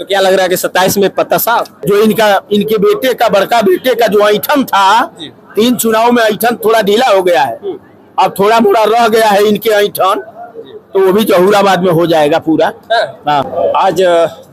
तो क्या लग रहा है कि 27 में पत्ता साफ? जो इनके बेटे का, बड़का बेटे का जो ऐंठन था, 3 चुनाव में ऐंठन थोड़ा ढीला हो गया है, अब थोड़ा मोड़ा रह गया है इनके ऐंठन, तो वो भी जहूराबाद में हो जाएगा पूरा। आज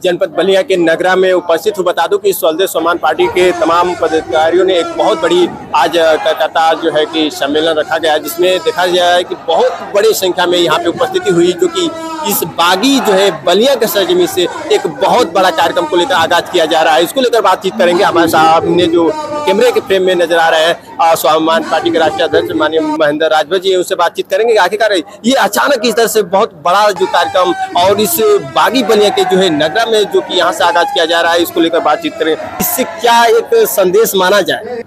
जनपद बलिया के नगरा में उपस्थित हूँ। बता दूं कि स्वदेश स्वाभिमान पार्टी के तमाम पदाधिकारियों ने एक बहुत बड़ी आज कार्यकर्ता जो है कि सम्मेलन रखा गया, जिसमें देखा गया है कि बहुत बड़ी संख्या में यहाँ पे उपस्थिति हुई, जो कि इस बागी जो है बलिया के सरजमी से एक बहुत बड़ा कार्यक्रम को लेकर आगाज किया जा रहा है। इसको लेकर बातचीत करेंगे। हमारे सामने जो कैमरे के फ्रेम में नजर आ रहे हैं स्वाभिमान पार्टी के राष्ट्रीय अध्यक्ष माननीय महेंद्र राजभर जी, उससे बातचीत करेंगे। आखिरकार ये अचानक इस तरह से बहुत बड़ा जो कार्यक्रम और इस बागी बलिया के जो है नगरा में जो कि यहाँ से आगाज किया जा रहा है, इसको लेकर बातचीत करें। इससे क्या एक संदेश माना जाए?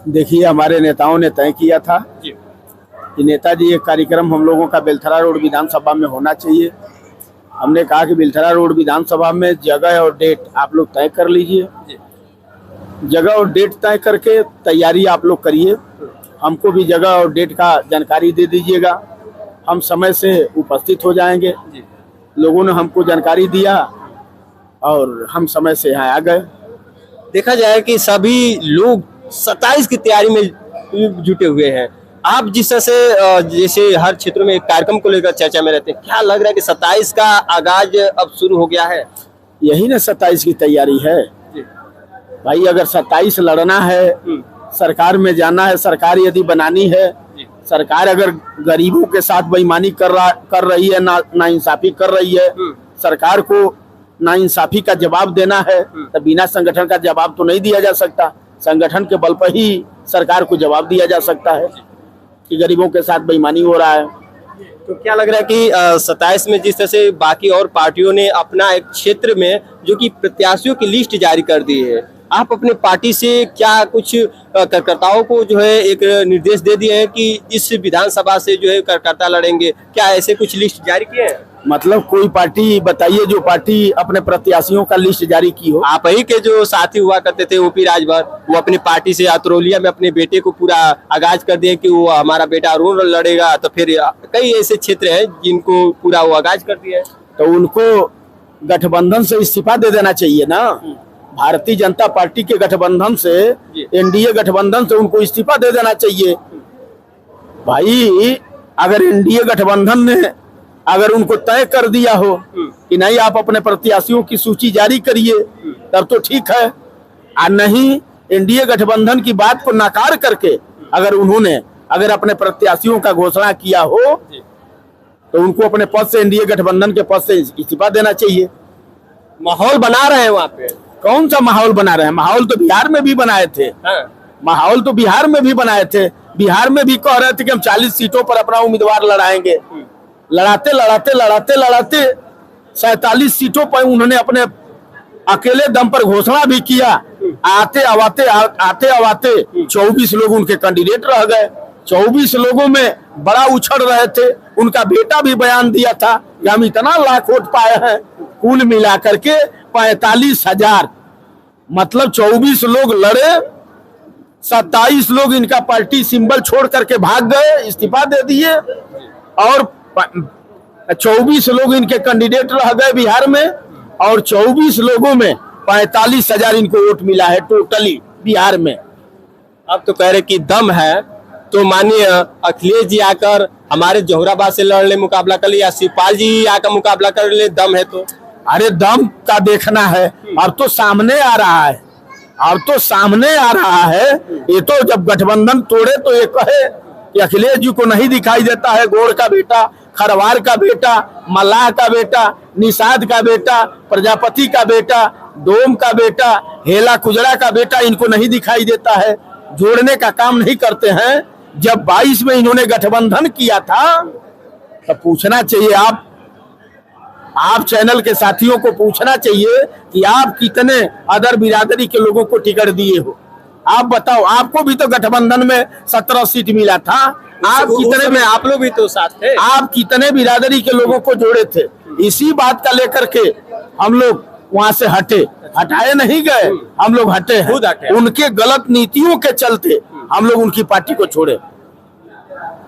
देखिए, हमारे नेताओं ने तय किया था कि नेताजी ये कार्यक्रम हम लोगों का बेलथरा रोड विधानसभा में होना चाहिए। हमने कहा कि बेलथरा रोड विधानसभा में जगह और डेट आप लोग तय कर लीजिए, जगह और डेट तय करके तैयारी आप लोग करिए, हमको भी जगह और डेट का जानकारी दे दीजिएगा, हम समय से उपस्थित हो जाएंगे। लोगों ने हमको जानकारी दिया और हम समय से यहाँ आ गए। देखा जाए कि सभी लोग 27 की तैयारी में जुटे हुए हैं। आप जिस तरह से जैसे हर क्षेत्र में एक कार्यक्रम को लेकर चर्चा में रहते हैं, क्या लग रहा है कि 27 का आगाज अब शुरू हो गया है? यही ना 27 की तैयारी है भाई। अगर 27 लड़ना है, सरकार में जाना है, सरकार यदि बनानी है, सरकार अगर गरीबों के साथ बेईमानी कर रही है, नाइंसाफी कर रही है, सरकार को नाइंसाफी का जवाब देना है, तो बिना संगठन का जवाब तो नहीं दिया जा सकता। संगठन के बल पर ही सरकार को जवाब दिया जा सकता है कि गरीबों के साथ बेईमानी हो रहा है। तो क्या लग रहा है कि 27 में जिस तरह से बाकी और पार्टियों ने अपना एक क्षेत्र में जो कि प्रत्याशियों की लिस्ट जारी कर दी है, आप अपने पार्टी से क्या कुछ कार्यकर्ताओं को जो है एक निर्देश दे दिए हैं कि इस विधानसभा से जो है कार्यकर्ता लड़ेंगे? क्या ऐसे कुछ लिस्ट जारी किए हैं? मतलब कोई पार्टी बताइए जो पार्टी अपने प्रत्याशियों का लिस्ट जारी की हो। आप ही के जो साथी हुआ करते थे ओपी राजभर, वो अपनी पार्टी से अतरौलिया में अपने बेटे को पूरा आगाज कर दिए कि वो हमारा बेटा अरुण लड़ेगा, तो फिर कई ऐसे क्षेत्र हैं जिनको पूरा वो आगाज कर दिया है। तो उनको गठबंधन से इस्तीफा दे देना चाहिए ना। भारतीय जनता पार्टी के गठबंधन से, एनडीए गठबंधन से उनको इस्तीफा दे देना चाहिए भाई। अगर एनडीए गठबंधन ने अगर उनको तय कर दिया हो कि नहीं आप अपने प्रत्याशियों की सूची जारी करिए, तब तो ठीक है। और नहीं, एनडीए गठबंधन की बात को नकार करके अगर उन्होंने अपने प्रत्याशियों का घोषणा किया हो, तो उनको अपने पद से, एनडीए गठबंधन के पद से इस्तीफा देना चाहिए। माहौल बना रहे हैं वहाँ पे। कौन सा माहौल बना रहे हैं? माहौल तो बिहार में भी बनाए थे। माहौल तो बिहार में भी बनाए थे। बिहार में भी कह रहे थे कि हम 40 सीटों पर अपना उम्मीदवार लड़ाएंगे। लड़ाते 47 सीटों पर उन्होंने अपने अकेले दम पर घोषणा भी किया। आते आवाते 24 लोग उनके कैंडिडेट रह गए। 24 लोगों में बड़ा उछल रहे थे। उनका बेटा भी बयान दिया था कि हम इतना लाख वोट पाए हैं। कुल मिलाकर के 45,000, मतलब 24 लोग लड़े, 27 लोग इनका पार्टी सिंबल छोड़ करके भाग गए, इस्तीफा दे दिए, और 24 लोग इनके कैंडिडेट रह गए बिहार में, और 24 लोगों में 45,000 इनको वोट मिला है टोटली बिहार में। अब तो कह रहे कि दम है, तो मानिए अखिलेश जी आकर हमारे जहूराबाद से लड़ ले, मुकाबला कर ले, या शिवपाल जी आकर मुकाबला कर ले, दम है तो? अरे दम का देखना है, अब तो सामने आ रहा है। ये तो जब गठबंधन तोड़े तो ये कहे कि अखिलेश जी को नहीं दिखाई देता है गोड़ का बेटा, खरवार का बेटा, मल्लाह का बेटा, निषाद का बेटा, प्रजापति का बेटा, डोम का बेटा, हेला कुजरा का बेटा, इनको नहीं दिखाई देता है, जोड़ने का काम नहीं करते हैं। जब 22 में इन्होंने गठबंधन किया था, तो पूछना चाहिए, आप चैनल के साथियों को पूछना चाहिए कि आप कितने अदर बिरादरी के लोगों को टिकट दिए हो। आप बताओ, आपको भी तो गठबंधन में 17 सीट मिला था। आप कितने में, आप लोग भी तो साथ थे, आप कितने बिरादरी के लोगों को जोड़े थे? इसी बात का लेकर के हम लोग वहां से हटाए नहीं गए, हम लोग हटे हैं। उनके गलत नीतियों के चलते हम लोग उनकी पार्टी को छोड़े।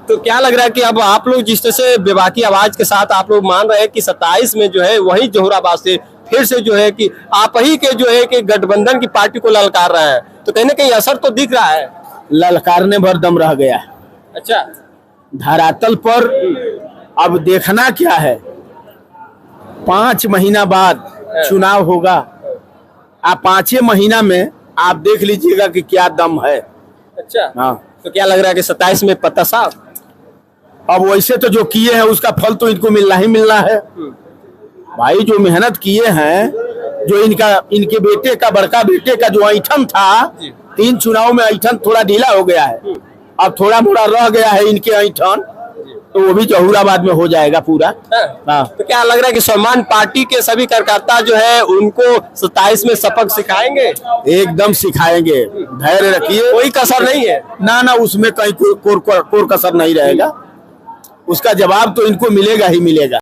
तो क्या लग रहा है कि अब आप लोग जिस तरह से बेबाकी आवाज के साथ आप लोग मान रहे हैं कि 27 में जो है वही जहूराबाद से फिर से जो है कि आप ही के जो है कि गठबंधन की पार्टी को ललकार रहे हैं, तो कहीं ना कहीं असर तो दिख रहा है। ललकारने भर दम रह गया है। अच्छा, धरातल पर अब देखना क्या है, 5 महीना बाद चुनाव होगा। आप 5 महीना में आप देख लीजिएगा कि क्या दम है। अच्छा, हाँ, तो क्या लग रहा है कि 27 में पत्ता साफ? अब वैसे तो जो किए हैं उसका फल तो इनको मिलना ही मिलना है। भाई जो मेहनत किए हैं, जो इनके बेटे का, बड़का बेटे का जो ऐंठन था, 3 चुनाव में ऐंठन थोड़ा ढीला हो गया है, अब थोड़ा मोड़ा रह गया है इनके ऐंठन, तो वो भी जहूराबाद में हो जाएगा पूरा। हाँ। तो क्या लग रहा है कि स्वाभिमान पार्टी के सभी कार्यकर्ता जो है उनको 27 में सबक सिखाएंगे? एकदम सिखाएंगे, धैर्य रखिए, कोई कसर नहीं है ना उसमें कहीं कोर कसर नहीं रहेगा। उसका जवाब तो इनको मिलेगा ही मिलेगा।